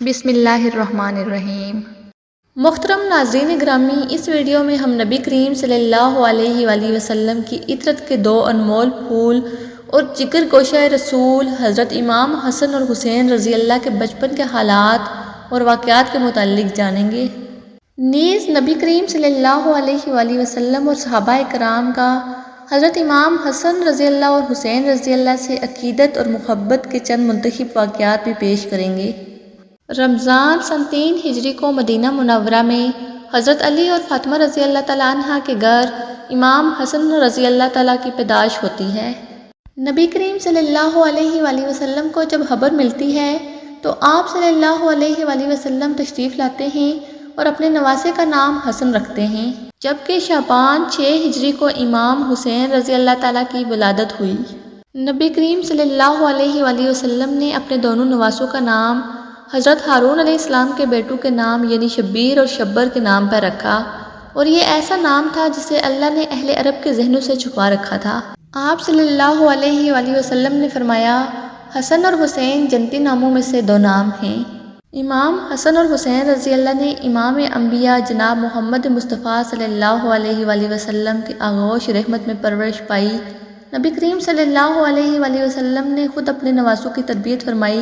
بسم اللہ الرحمن الرحیم۔ محترم ناظرین گرامی، اس ویڈیو میں ہم نبی کریم صلی اللہ علیہ وآلہ وسلم کی عطرت کے دو انمول پھول اور جگر گوشہ رسول حضرت امام حسن اور حسین رضی اللہ کے بچپن کے حالات اور واقعات کے متعلق جانیں گے۔ نیز نبی کریم صلی اللہ علیہ وآلہ وسلم اور صحابہ کرام کا حضرت امام حسن رضی اللہ اور حسین رضی اللہ سے عقیدت اور محبت کے چند منتخب واقعات بھی پیش کریں گے۔ رمضان سن 3 ہجری کو مدینہ منورہ میں حضرت علی اور فاطمہ رضی اللہ تعالیٰ عنہ کے گھر امام حسن رضی اللہ تعالیٰ کی پیدائش ہوتی ہے۔ نبی کریم صلی اللہ علیہ وآلہ وسلم کو جب خبر ملتی ہے تو آپ صلی اللہ علیہ وآلہ وسلم تشریف لاتے ہیں اور اپنے نواسے کا نام حسن رکھتے ہیں، جبکہ شعبان 6 ہجری کو امام حسین رضی اللہ تعالیٰ کی ولادت ہوئی۔ نبی کریم صلی اللہ علیہ وآلہ وسلم نے اپنے دونوں نواسوں کا نام حضرت ہارون علیہ السلام کے بیٹوں کے نام یعنی شبیر اور شبر کے نام پر رکھا، اور یہ ایسا نام تھا جسے اللہ نے اہل عرب کے ذہنوں سے چھپا رکھا تھا۔ آپ صلی اللہ علیہ وآلہ وسلم نے فرمایا، حسن اور حسین جنتی ناموں میں سے 2 نام ہیں۔ امام حسن اور حسین رضی اللہ نے امام انبیاء جناب محمد مصطفیٰ صلی اللہ علیہ وآلہ وسلم کی آغوش رحمت میں پرورش پائی۔ نبی کریم صلی اللہ علیہ وآلہ وسلم نے خود اپنے نواسوں کی تربیت فرمائی۔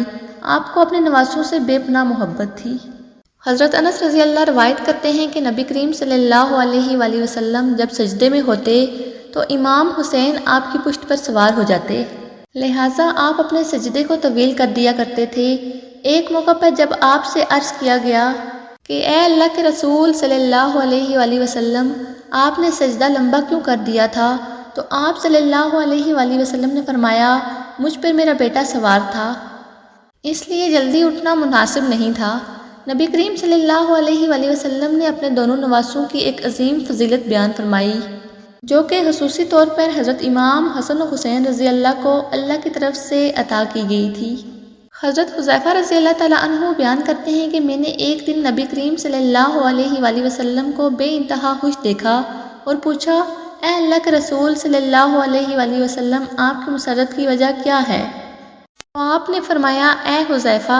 آپ کو اپنے نواسوں سے بے پناہ محبت تھی۔ حضرت انس رضی اللہ روایت کرتے ہیں کہ نبی کریم صلی اللہ علیہ وآلہ وسلم جب سجدے میں ہوتے تو امام حسین آپ کی پشت پر سوار ہو جاتے، لہٰذا آپ اپنے سجدے کو طویل کر دیا کرتے تھے۔ ایک موقع پر جب آپ سے عرض کیا گیا کہ اے اللہ کے رسول صلی اللہ علیہ وآلہ وسلم، آپ نے سجدہ لمبا کیوں کر دیا تھا؟ تو آپ صلی اللہ علیہ وآلہ وسلم نے فرمایا، مجھ پر میرا بیٹا سوار تھا، اس لیے جلدی اٹھنا مناسب نہیں تھا۔ نبی کریم صلی اللہ علیہ وآلہ وسلم نے اپنے دونوں نواسوں کی ایک عظیم فضیلت بیان فرمائی، جو کہ خصوصی طور پر حضرت امام حسن و حسین رضی اللہ کو اللہ کی طرف سے عطا کی گئی تھی۔ حضرت حذیفہ رضی اللہ تعالیٰ عنہ بیان کرتے ہیں کہ میں نے ایک دن نبی کریم صلی اللہ علیہ وآلہ وسلم کو بے انتہا خوش دیکھا اور پوچھا، اے اللہ کے رسول صلی اللہ علیہ وآلہ وسلم، آپ کی مسرت کی وجہ کیا ہے؟ تو آپ نے فرمایا، اے حذیفہ،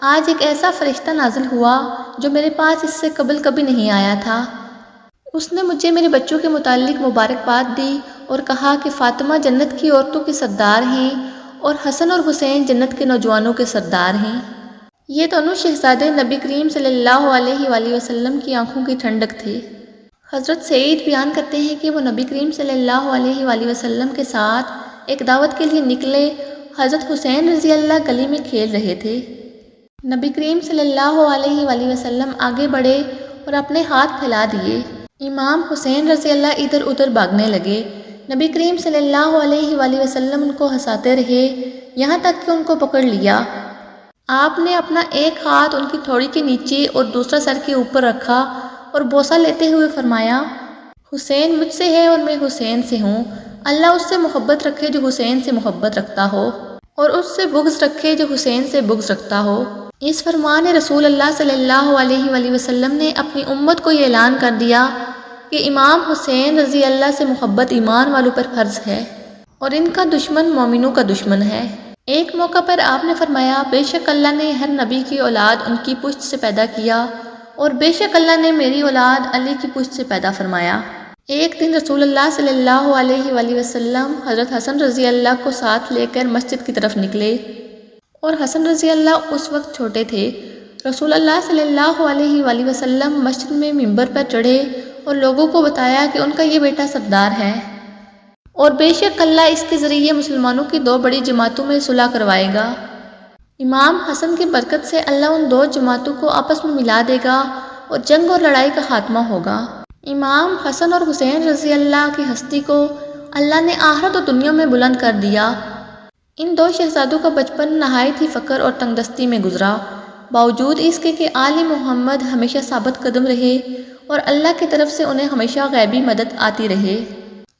آج ایک ایسا فرشتہ نازل ہوا جو میرے پاس اس سے قبل کبھی نہیں آیا تھا۔ اس نے مجھے میرے بچوں کے متعلق مبارکباد دی اور کہا کہ فاطمہ جنت کی عورتوں کے سردار ہیں اور حسن اور حسین جنت کے نوجوانوں کے سردار ہیں۔ یہ دونوں شہزادے نبی کریم صلی اللہ علیہ وآلہ وسلم کی آنکھوں کی ٹھنڈک تھے۔ حضرت سعید بیان کرتے ہیں کہ وہ نبی کریم صلی اللہ علیہ وآلہ وسلم کے ساتھ ایک دعوت کے لیے نکلے۔ حضرت حسین رضی اللہ گلی میں کھیل رہے تھے۔ نبی کریم صلی اللہ علیہ وآلہ وسلم آگے بڑھے اور اپنے ہاتھ پھیلا دیے۔ امام حسین رضی اللہ ادھر ادھر بھاگنے لگے۔ نبی کریم صلی اللہ علیہ وآلہ وسلم ان کو ہنساتے رہے یہاں تک کہ ان کو پکڑ لیا۔ آپ نے اپنا ایک ہاتھ ان کی تھوڑی کے نیچے اور دوسرا سر کے اوپر رکھا اور بوسہ لیتے ہوئے فرمایا، حسین مجھ سے ہے اور میں حسین سے ہوں۔ اللہ اس سے محبت رکھے جو حسین سے محبت رکھتا ہو، اور اس سے بغض رکھے جو حسین سے بغض رکھتا ہو۔ اس فرمان رسول اللہ صلی اللہ علیہ وآلہ وسلم نے اپنی امت کو یہ اعلان کر دیا کہ امام حسین رضی اللہ سے محبت ایمان والوں پر فرض ہے اور ان کا دشمن مومنوں کا دشمن ہے۔ ایک موقع پر آپ نے فرمایا، بے شک اللہ نے ہر نبی کی اولاد ان کی پشت سے پیدا کیا اور بے شک اللہ نے میری اولاد علی کی پشت سے پیدا فرمایا۔ ایک دن رسول اللہ صلی اللہ علیہ وآلہ وسلم حضرت حسن رضی اللہ کو ساتھ لے کر مسجد کی طرف نکلے، اور حسن رضی اللہ اس وقت چھوٹے تھے۔ رسول اللہ صلی اللہ علیہ وآلہ وسلم مسجد میں ممبر پر چڑھے اور لوگوں کو بتایا کہ ان کا یہ بیٹا سردار ہے اور بے شک اللہ اس کے ذریعے مسلمانوں کی 2 بڑی جماعتوں میں صلح کروائے گا۔ امام حسن کی برکت سے اللہ ان 2 جماعتوں کو آپس میں ملا دے گا اور جنگ اور لڑائی کا خاتمہ ہوگا۔ امام حسن اور حسین رضی اللہ کی ہستی کو اللہ نے آخرت و دنیا میں بلند کر دیا۔ ان 2 شہزادوں کا بچپن نہایت ہی فقر اور تنگ دستی میں گزرا، باوجود اس کے کہ آل محمد ہمیشہ ثابت قدم رہے اور اللہ کی طرف سے انہیں ہمیشہ غیبی مدد آتی رہے۔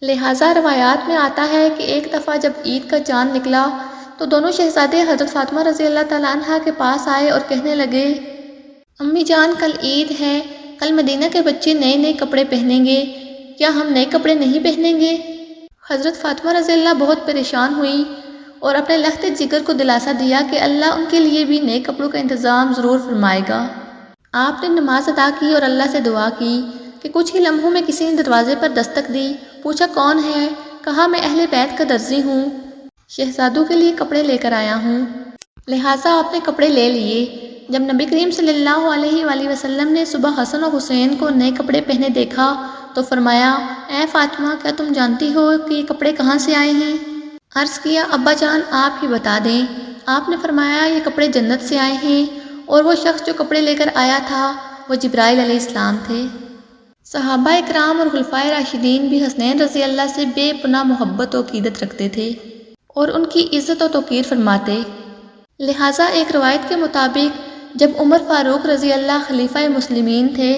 لہٰذا روایات میں آتا ہے کہ ایک دفعہ جب عید کا چاند نکلا تو دونوں شہزادے حضرت فاطمہ رضی اللہ تعالیٰ عنہ کے پاس آئے اور کہنے لگے، امی جان کل عید ہے، کل مدینہ کے بچے نئے نئے کپڑے پہنیں گے، کیا ہم نئے کپڑے نہیں پہنیں گے؟ حضرت فاطمہ رضی اللہ بہت پریشان ہوئی اور اپنے لخت جگر کو دلاسا دیا کہ اللہ ان کے لیے بھی نئے کپڑوں کا انتظام ضرور فرمائے گا۔ آپ نے نماز ادا کی اور اللہ سے دعا کی کہ کچھ ہی لمحوں میں کسی نے دروازے پر دستک دی۔ پوچھا کون ہے؟ کہا میں اہل بیت کا درزی ہوں، شہزادوں کے لیے کپڑے لے کر آیا ہوں۔ لہٰذا آپ نے کپڑے لے لیے۔ جب نبی کریم صلی اللہ علیہ وآلہ وسلم نے صبح حسن اور حسین کو نئے کپڑے پہنے دیکھا تو فرمایا، اے فاطمہ، کیا تم جانتی ہو کہ یہ کپڑے کہاں سے آئے ہیں؟ عرض کیا، ابا جان آپ ہی بتا دیں۔ آپ نے فرمایا، یہ کپڑے جنت سے آئے ہیں، اور وہ شخص جو کپڑے لے کر آیا تھا وہ جبرائیل علیہ السلام تھے۔ صحابہ اکرام اور خلفائے راشدین بھی حسنین رضی اللہ سے بے پناہ محبت و عقیدت رکھتے تھے اور ان کی عزت و توقیر فرماتے۔ لہٰذا ایک روایت کے مطابق جب عمر فاروق رضی اللہ خلیفہ مسلمین تھے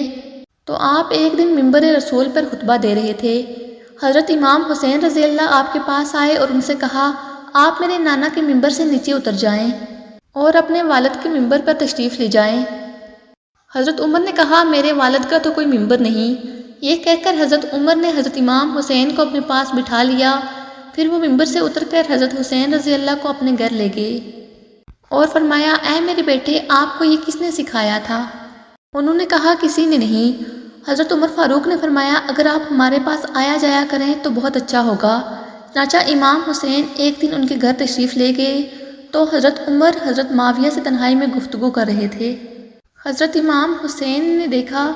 تو آپ ایک دن منبر رسول پر خطبہ دے رہے تھے۔ حضرت امام حسین رضی اللہ آپ کے پاس آئے اور ان سے کہا، آپ میرے نانا کے منبر سے نیچے اتر جائیں اور اپنے والد کے منبر پر تشریف لے جائیں۔ حضرت عمر نے کہا، میرے والد کا تو کوئی منبر نہیں۔ یہ کہہ کر حضرت عمر نے حضرت امام حسین کو اپنے پاس بٹھا لیا، پھر وہ منبر سے اتر کر حضرت حسین رضی اللہ کو اپنے گھر لے گئے اور فرمایا، اے میرے بیٹے، آپ کو یہ کس نے سکھایا تھا؟ انہوں نے کہا، کسی نے نہیں۔ حضرت عمر فاروق نے فرمایا، اگر آپ ہمارے پاس آیا جایا کریں تو بہت اچھا ہوگا۔ چنانچہ امام حسین ایک دن ان کے گھر تشریف لے گئے تو حضرت عمر حضرت معاویہ سے تنہائی میں گفتگو کر رہے تھے۔ حضرت امام حسین نے دیکھا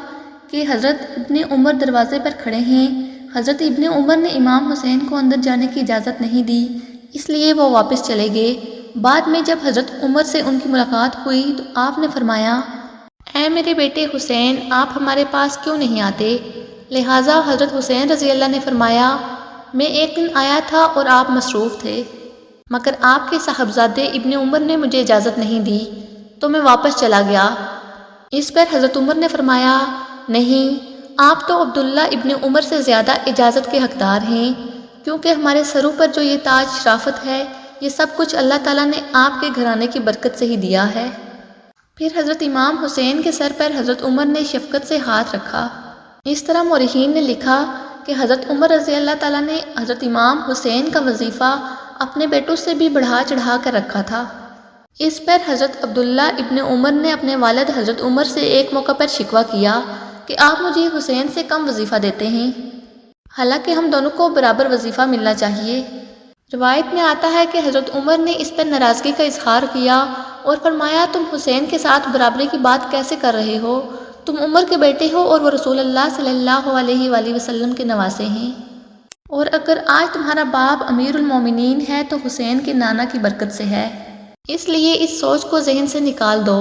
کہ حضرت ابن عمر دروازے پر کھڑے ہیں۔ حضرت ابن عمر نے امام حسین کو اندر جانے کی اجازت نہیں دی، اس لیے وہ واپس چلے گئے۔ بعد میں جب حضرت عمر سے ان کی ملاقات ہوئی تو آپ نے فرمایا، اے میرے بیٹے حسین، آپ ہمارے پاس کیوں نہیں آتے؟ لہٰذا حضرت حسین رضی اللہ نے فرمایا، میں ایک دن آیا تھا اور آپ مصروف تھے، مگر آپ کے صاحبزادے ابن عمر نے مجھے اجازت نہیں دی تو میں واپس چلا گیا۔ اس پر حضرت عمر نے فرمایا، نہیں، آپ تو عبداللہ ابن عمر سے زیادہ اجازت کے حقدار ہیں، کیونکہ ہمارے سروں پر جو یہ تاج شرافت ہے، یہ سب کچھ اللہ تعالیٰ نے آپ کے گھرانے کی برکت سے ہی دیا ہے۔ پھر حضرت امام حسین کے سر پر حضرت عمر نے شفقت سے ہاتھ رکھا۔ اس طرح مورخین نے لکھا کہ حضرت عمر رضی اللہ تعالیٰ نے حضرت امام حسین کا وظیفہ اپنے بیٹوں سے بھی بڑھا چڑھا کر رکھا تھا۔ اس پر حضرت عبداللہ ابن عمر نے اپنے والد حضرت عمر سے ایک موقع پر شکوہ کیا کہ آپ مجھے حسین سے کم وظیفہ دیتے ہیں، حالانکہ ہم دونوں کو برابر وظیفہ ملنا چاہیے۔ روایت میں آتا ہے کہ حضرت عمر نے اس پر ناراضگی کا اظہار کیا اور فرمایا، تم حسین کے ساتھ برابری کی بات کیسے کر رہے ہو؟ تم عمر کے بیٹے ہو اور وہ رسول اللہ صلی اللہ علیہ وآلہ وسلم کے نواسے ہیں، اور اگر آج تمہارا باپ امیر المومنین ہے تو حسین کے نانا کی برکت سے ہے، اس لیے اس سوچ کو ذہن سے نکال دو۔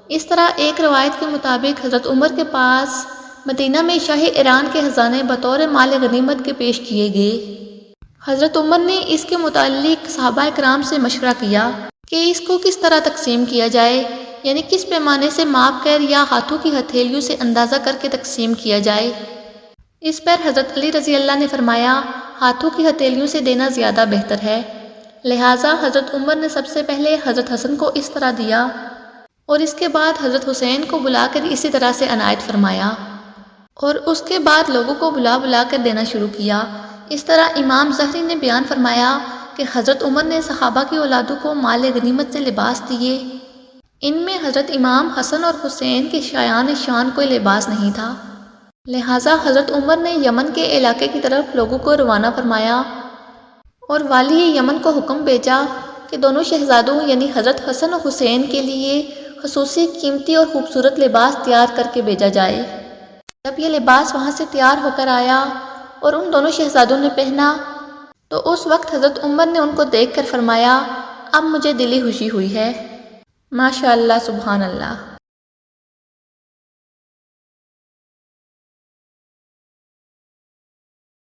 اس طرح ایک روایت کے مطابق حضرت عمر کے پاس مدینہ میں شاہ ایران کے خزانے بطور مال غنیمت کے پیش کیے گئے۔ حضرت عمر نے اس کے متعلق صحابہ اکرام سے مشورہ کیا کہ اس کو کس طرح تقسیم کیا جائے، یعنی کس پیمانے سے ماپ کر یا ہاتھوں کی ہتھیلیوں سے اندازہ کر کے تقسیم کیا جائے۔ اس پر حضرت علی رضی اللہ نے فرمایا، ہاتھوں کی ہتھیلیوں سے دینا زیادہ بہتر ہے۔ لہٰذا حضرت عمر نے سب سے پہلے حضرت حسن کو اس طرح دیا اور اس کے بعد حضرت حسین کو بلا کر اسی طرح سے عنایت فرمایا، اور اس کے بعد لوگوں کو بلا بلا کر دینا شروع کیا۔ اس طرح امام زہری نے بیان فرمایا کہ حضرت عمر نے صحابہ کی اولادوں کو مال غنیمت سے لباس دیے۔ ان میں حضرت امام حسن اور حسین کے شایان شان کوئی لباس نہیں تھا، لہٰذا حضرت عمر نے یمن کے علاقے کی طرف لوگوں کو روانہ فرمایا اور والی یمن کو حکم بھیجا کہ دونوں شہزادوں یعنی حضرت حسن اور حسین کے لیے خصوصی قیمتی اور خوبصورت لباس تیار کر کے بھیجا جائے۔ جب یہ لباس وہاں سے تیار ہو کر آیا اور ان دونوں شہزادوں نے پہنا تو اس وقت حضرت عمر نے ان کو دیکھ کر فرمایا، اب مجھے دلی خوشی ہوئی ہے۔ ماشاء اللہ، سبحان اللہ۔